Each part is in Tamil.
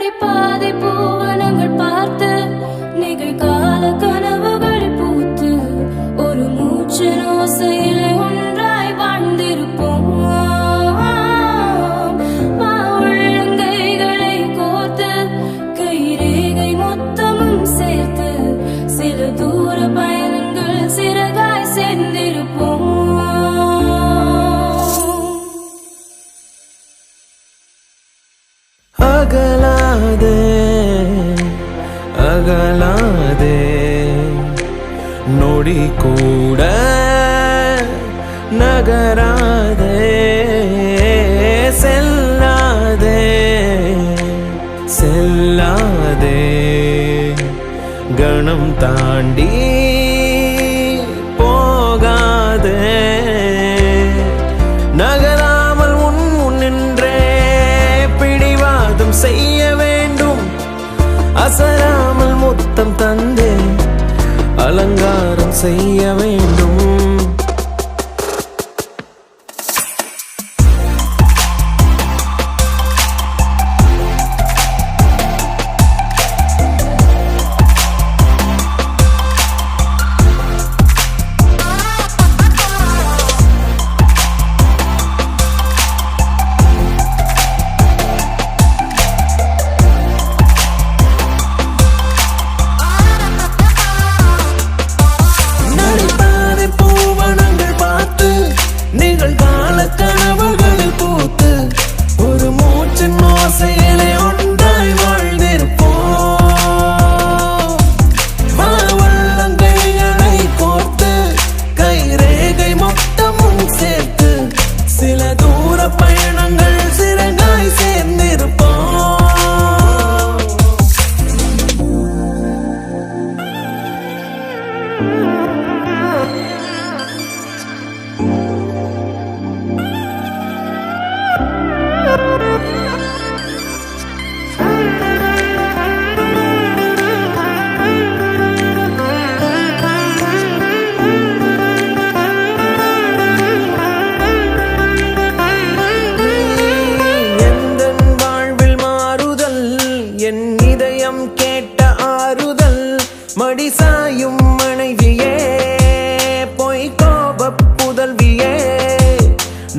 நடைபாதை பூவனங்கள் பார்த்து நிகழ்கால கனவுகள் பூத்து ஒரு மூச்சு ஓசையிலே ஒன்றாய் வாழ்ந்திருப்போம். உள்ளங்கைகளை கோர்த்து கைரேகை மொத்தமும் சேர்த்து சில தூர பயணங்கள் சிறகாய் சேர்ந்திருப்போம். அகலாதே அகலாதே நொடி கூட நகராதே செல்லாதே செல்லாதே கணம் தாண்டி போகாதே நகராமல் உன் முன்னின்றே பிடிவாதம் செய்ய வேண்டும். அசராமல் முத்தம் தந்தே அலங்காரம் செய்ய வேண்டும். மடிசாயும் மனைவியே பொய் கோப புதல்வியே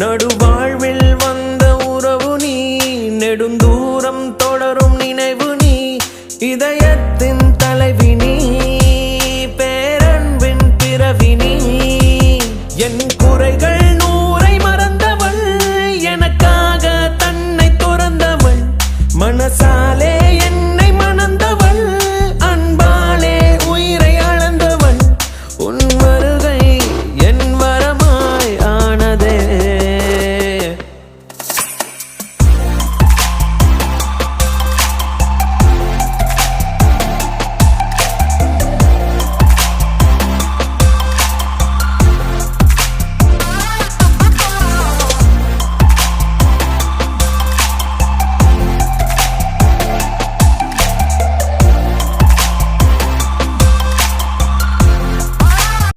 நடுவாழ்வில் வந்த உறவு நீ நெடுந்தூரம் தொடரும் நினைவு நீ இதயத்தின் தலைவி நீ பேரன்பின் பிறவி நீ என் குறைகள் 100 மறந்தவள் எனக்காக தன்னை துறந்தவள் மனசாலே என்